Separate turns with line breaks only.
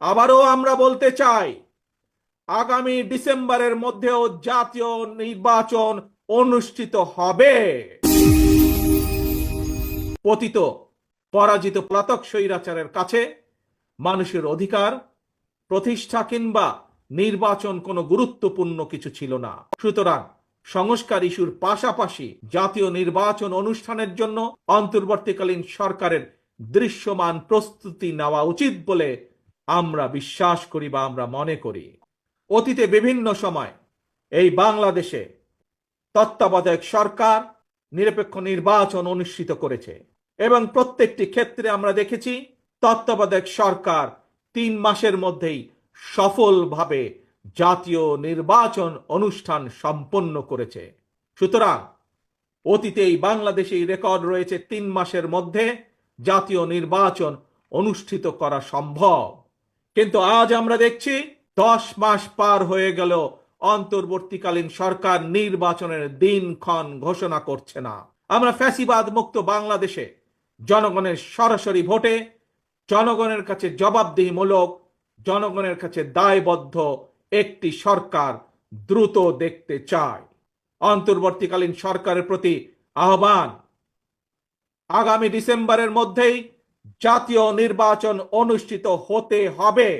আবারও আমরা বলতে চাই, আগামী ডিসেম্বরের মধ্যেও জাতীয় নির্বাচন অনুষ্ঠিত হবে। পতিত পরাজিত পলাতক স্বৈরাচারের কাছে মানুষের অধিকার প্রতিষ্ঠা কিংবা নির্বাচন কোনো গুরুত্বপূর্ণ কিছু ছিল না। সুতরাং সংস্কার ইস্যুর পাশাপাশি জাতীয় নির্বাচন অনুষ্ঠানের জন্য অন্তর্বর্তীকালীন সরকারের দৃশ্যমান প্রস্তুতি নেওয়া উচিত বলে আমরা বিশ্বাস করি বা আমরা মনে করি। অতীতে বিভিন্ন সময় এই বাংলাদেশে তত্ত্বাবধায়ক সরকার নিরপেক্ষ নির্বাচন অনুষ্ঠিত করেছে এবং প্রত্যেকটি ক্ষেত্রে আমরা দেখেছি তত্ত্বাবধায়ক সরকার 3 মাসের মধ্যেই সফলভাবে জাতীয় নির্বাচন অনুষ্ঠান সম্পন্ন করেছে। সুতরাং অতীতে এই বাংলাদেশে রেকর্ড রয়েছে 3 মাসের মধ্যে জাতীয় নির্বাচন অনুষ্ঠিত করা সম্ভব। কিন্তু আজ আমরা দেখছি 10 মাস পার হয়ে গেল, অন্তর্বর্তীকালীন সরকার নির্বাচনের দিনক্ষণ ঘোষণা করছে না। আমরা ফ্যাসিবাদ মুক্ত বাংলাদেশে জনগণের সরাসরি ভোটে জনগণের কাছে জবাবদিহিমূলক, জনগণের কাছে দায়বদ্ধ একটি সরকার দ্রুত দেখতে চায়। অন্তর্বর্তীকালীন সরকারের প্রতি আহ্বান, আগামী ডিসেম্বরের মধ্যেই জাতীয় নির্বাচন অনুষ্ঠিত হতে হবে।